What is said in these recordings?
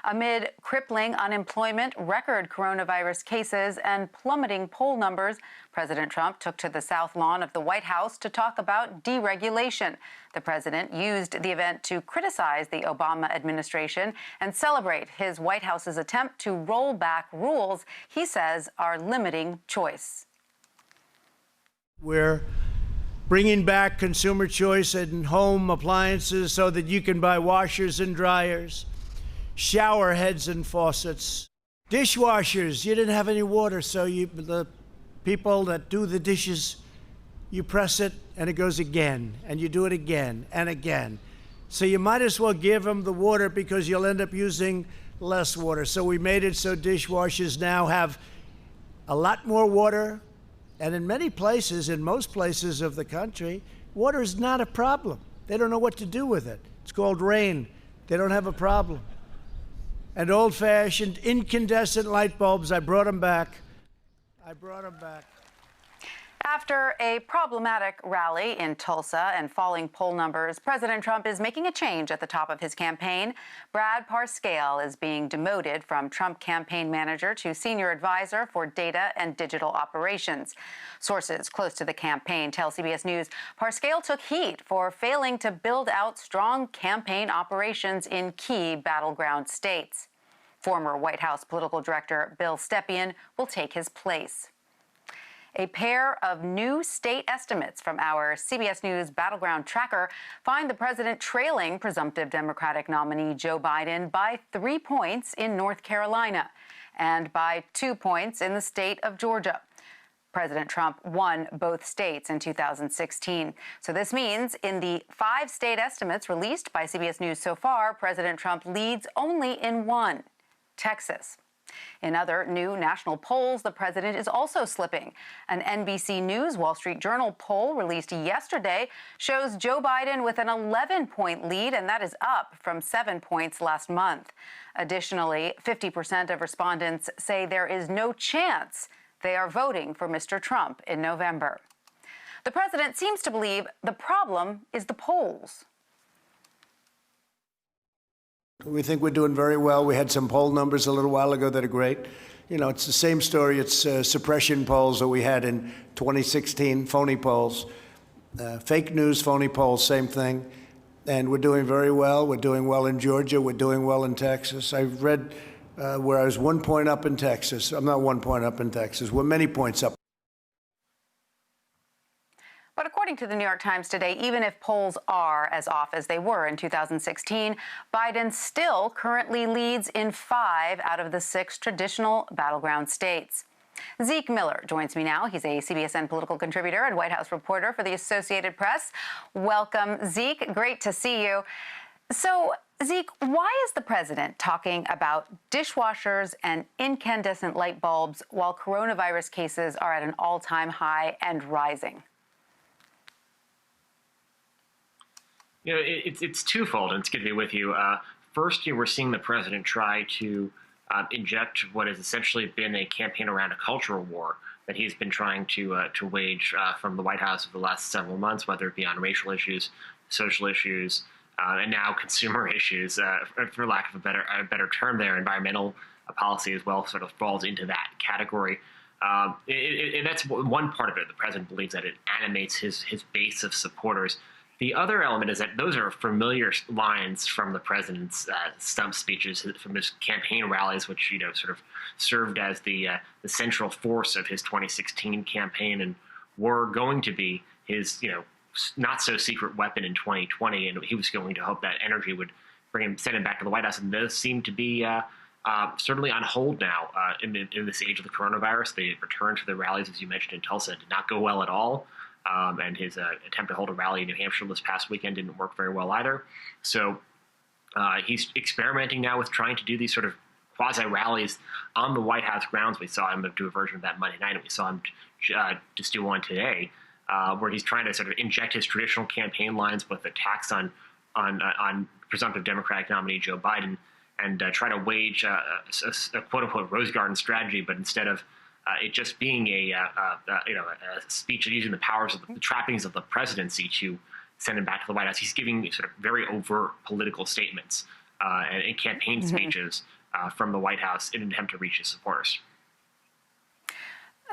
Amid crippling unemployment, record coronavirus cases, and plummeting poll numbers, President Trump took to the South Lawn of the White House to talk about deregulation. The president used the event to criticize the Obama administration and celebrate his White House's attempt to roll back rules he says are limiting choice. We're bringing back consumer choice in home appliances so that you can buy washers and dryers, shower heads and faucets, dishwashers. You didn't have any water, so the people that do the dishes, you press it and it goes again, and you do it again and again. So you might as well give them the water because you'll end up using less water. So we made it so dishwashers now have a lot more water. And in many places, in most places of the country, water is not a problem. They don't know what to do with it. It's called rain. They don't have a problem. And old-fashioned incandescent light bulbs, I brought them back. After a problematic rally in Tulsa and falling poll numbers, President Trump is making a change at the top of his campaign. Brad Parscale is being demoted from Trump campaign manager to senior advisor for data and digital operations. Sources close to the campaign tell CBS News Parscale took heat for failing to build out strong campaign operations in key battleground states. Former White House political director Bill Stepien will take his place. A pair of new state estimates from our CBS News Battleground Tracker find the president trailing presumptive Democratic nominee Joe Biden by 3 points in North Carolina and by 2 points in the state of Georgia. President Trump won both states in 2016. So this means in the 5 state estimates released by CBS News so far, President Trump leads only in one, Texas. In other new national polls, the president is also slipping. An NBC News Wall Street Journal poll released yesterday shows Joe Biden with an 11-point lead, and that is up from 7 points last month. Additionally, 50% of respondents say there is no chance they are voting for Mr. Trump in November. The president seems to believe the problem is the polls. We think we're doing very well. We had some poll numbers a little while ago that are great. You know, it's the same story. It's suppression polls that we had in 2016, phony polls. Fake news, phony polls, same thing. And we're doing very well. We're doing well in Georgia. We're doing well in Texas. I've read where I was 1 point up in Texas. I'm not 1 point up in Texas. We're many points up. But according to the New York Times today, even if polls are as off as they were in 2016, Biden still currently leads in 5 out of the 6 traditional battleground states. Zeke Miller joins me now. He's a CBSN political contributor and White House reporter for the Associated Press. Welcome, Zeke. Great to see you. So, Zeke, why is the president talking about dishwashers and incandescent light bulbs while coronavirus cases are at an all-time high and rising? You know, it's twofold, and it's good to be with you. First, we're seeing the president try to inject what has essentially been a campaign around a cultural war that he's been trying to wage from the White House over the last several months, whether it be on racial issues, social issues, and now consumer issues, for lack of a better term there. Environmental policy as well sort of falls into that category. And that's one part of it. The president believes that it animates his base of supporters. The other element is that those are familiar lines from the president's stump speeches, from his campaign rallies, which sort of served as the central force of his 2016 campaign, and were going to be his not so secret weapon in 2020. And he was going to hope that energy would send him back to the White House. And those seem to be certainly on hold now in this age of the coronavirus. The return to the rallies, as you mentioned, in Tulsa did not go well at all. And his attempt to hold a rally in New Hampshire this past weekend didn't work very well either. So he's experimenting now with trying to do these sort of quasi-rallies on the White House grounds. We saw him do a version of that Monday night, and we saw him just do one today, where he's trying to sort of inject his traditional campaign lines with attacks on presumptive Democratic nominee Joe Biden, and try to wage a quote-unquote Rose Garden strategy, but instead of it just being a speech using the powers of the trappings of the presidency to send him back to the White House, he's giving sort of very overt political statements and campaign speeches from the White House in an attempt to reach his supporters.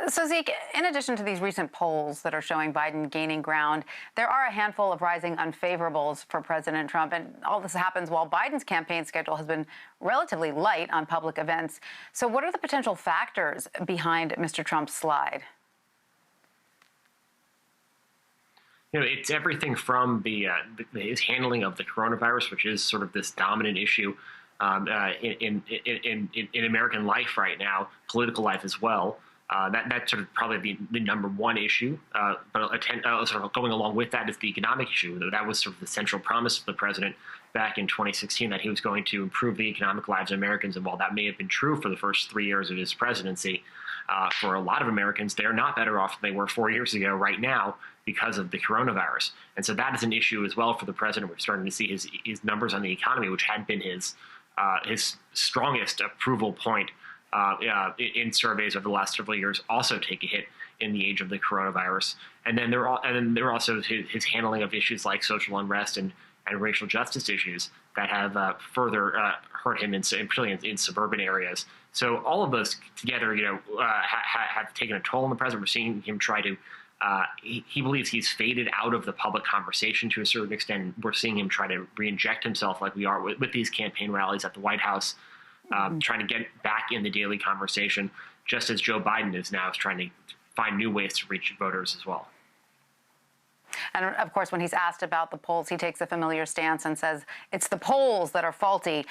So, Zeke, in addition to these recent polls that are showing Biden gaining ground, there are a handful of rising unfavorables for President Trump. And all this happens while Biden's campaign schedule has been relatively light on public events. So what are the potential factors behind Mr. Trump's slide? It's everything from his handling of the coronavirus, which is sort of this dominant issue in American life right now, political life as well. That's sort of probably the number one issue. But sort of going along with that is the economic issue. That was sort of the central promise of the president back in 2016, that he was going to improve the economic lives of Americans. And while that may have been true for the first 3 years of his presidency, for a lot of Americans, they're not better off than they were 4 years ago right now because of the coronavirus. And so that is an issue as well for the president. We're starting to see his numbers on the economy, which had been his strongest approval point in surveys over the last several years, also take a hit in the age of the coronavirus. And then there are also his handling of issues like social unrest and racial justice issues that have further hurt him, particularly in suburban areas. So all of those together, have taken a toll on the president. We're seeing him try to. He believes he's faded out of the public conversation to a certain extent. We're seeing him try to re-inject himself, like we are with these campaign rallies at the White House, trying to get back in the daily conversation, just as Joe Biden is now trying to find new ways to reach voters as well. And of course, when he's asked about the polls, he takes a familiar stance and says it's the polls that are faulty.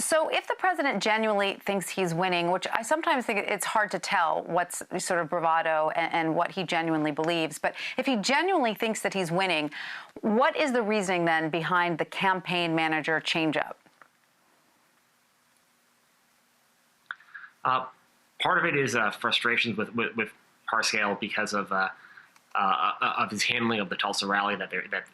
So if the president genuinely thinks he's winning, which I sometimes think it's hard to tell what's sort of bravado and what he genuinely believes, but if he genuinely thinks that he's winning, what is the reasoning then behind the campaign manager changeup? Part of it is frustrations with Parscale because of his handling of the Tulsa rally.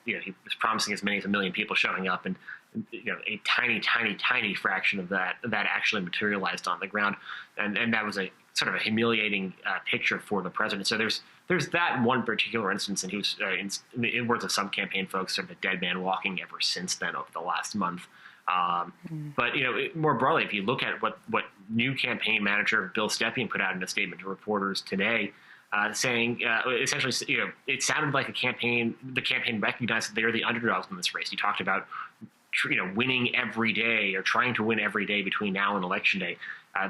He was promising as many as 1 million people showing up, and a tiny fraction of that actually materialized on the ground, and that was a sort of a humiliating picture for the president. So there's that one particular instance, and he was, in words of some campaign folks, sort of a dead man walking ever since then over the last month. But more broadly, if you look at what new campaign manager Bill Stepien put out in a statement to reporters today, saying essentially, it sounded like the campaign recognized that they are the underdogs in this race. He talked about winning every day or trying to win every day between now and election day.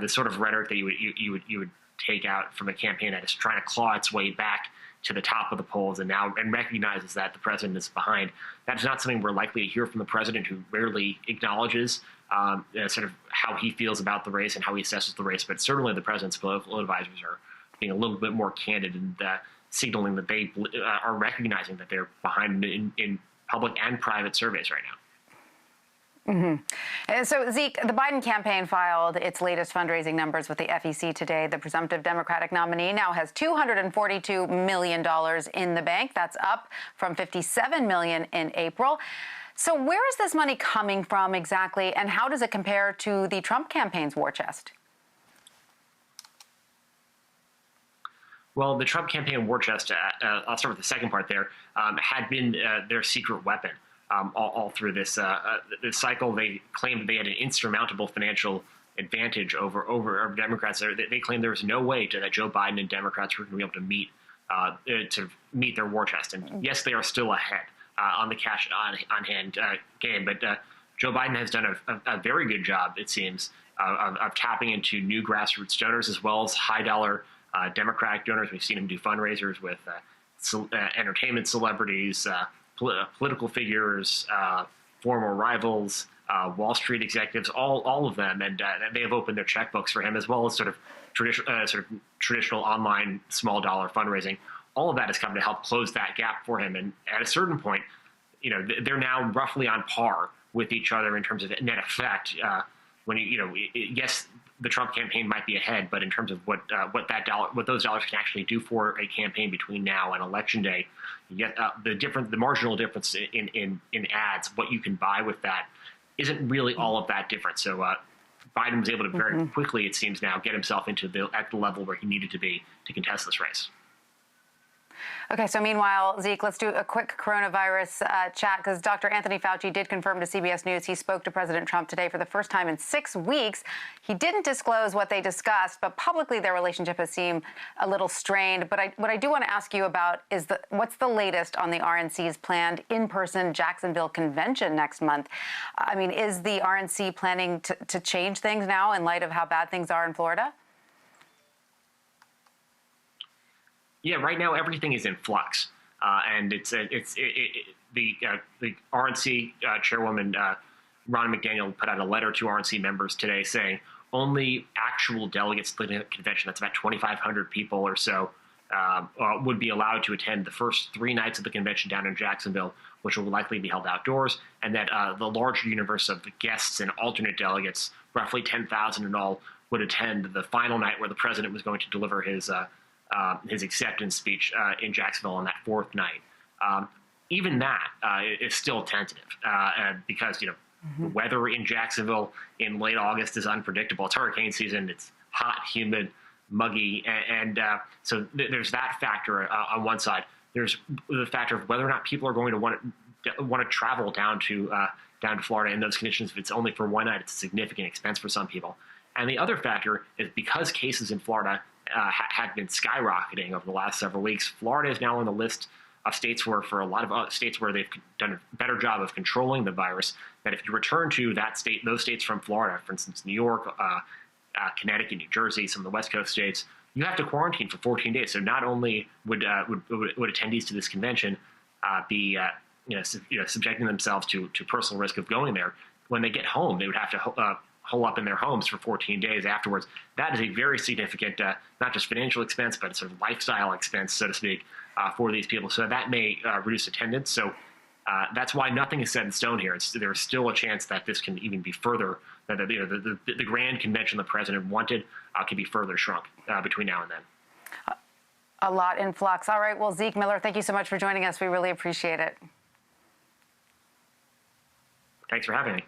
The sort of rhetoric that you would take out from a campaign that is trying to claw its way back to the top of the polls and recognizes that the president is behind. That's not something we're likely to hear from the president, who rarely acknowledges sort of how he feels about the race and how he assesses the race. But certainly the president's political advisors are being a little bit more candid and signaling that they are recognizing that they're behind in public and private surveys right now. Mm-hmm. So, Zeke, the Biden campaign filed its latest fundraising numbers with the FEC today. The presumptive Democratic nominee now has $242 million in the bank. That's up from $57 million in April. So where is this money coming from exactly, and how does it compare to the Trump campaign's war chest? Well, the Trump campaign war chest, I'll start with the second part there, had been their secret weapon. All through this cycle. They claimed they had an insurmountable financial advantage over Democrats. They claimed there was no way that Joe Biden and Democrats were going to be able to meet their war chest. And yes, they are still ahead on the cash on hand game. But Joe Biden has done a very good job, it seems, of tapping into new grassroots donors as well as high dollar Democratic donors. We've seen him do fundraisers with entertainment celebrities, political figures, former rivals, Wall Street executives, all of them, and they have opened their checkbooks for him, as well as sort of traditional online small dollar fundraising. All of that has come to help close that gap for him. And at a certain point, they're now roughly on par with each other in terms of net effect. Yes, the Trump campaign might be ahead, but in terms of what those dollars can actually do for a campaign between now and election day, you get the marginal difference in ads, what you can buy with that, isn't really all of that different. So Biden was able to very quickly, it seems now, get himself at the level where he needed to be to contest this race. Okay, so meanwhile, Zeke, let's do a quick coronavirus chat, because Dr. Anthony Fauci did confirm to CBS News he spoke to President Trump today for the first time in 6 weeks. He didn't disclose what they discussed, but publicly their relationship has seemed a little strained. But what I do want to ask you about is what's the latest on the RNC's planned in-person Jacksonville convention next month? I mean, is the RNC planning to change things now in light of how bad things are in Florida? Yeah, right now everything is in flux, and the RNC chairwoman Ron McDaniel put out a letter to RNC members today saying only actual delegates to the convention, that's about 2,500 people or so, would be allowed to attend the first 3 nights of the convention down in Jacksonville, which will likely be held outdoors, and that the larger universe of the guests and alternate delegates, roughly 10,000 in all, would attend the final night where the president was going to deliver his acceptance speech in Jacksonville on that 4th night. Even that is still tentative because, the weather in Jacksonville in late August is unpredictable. It's hurricane season. It's hot, humid, muggy. And so there's that factor on one side. There's the factor of whether or not people are going to want to travel down to Florida in those conditions. If it's only for one night, it's a significant expense for some people. And the other factor is because cases in Florida have been skyrocketing over the last several weeks. Florida is now on the list of states where, for a lot of states where they've done a better job of controlling the virus, that if you return to those states from Florida, for instance, New York, Connecticut, New Jersey, some of the West Coast states, you have to quarantine for 14 days. So not only would attendees to this convention be subjecting themselves to personal risk of going there, when they get home, they would have to hole up in their homes for 14 days afterwards. That is a very significant, not just financial expense, but sort of lifestyle expense, so to speak, for these people. So that may reduce attendance. So that's why nothing is set in stone here. There's still a chance that this can even be further, that the grand convention the president wanted can be further shrunk between now and then. A lot in flux. All right. Well, Zeke Miller, thank you so much for joining us. We really appreciate it. Thanks for having me.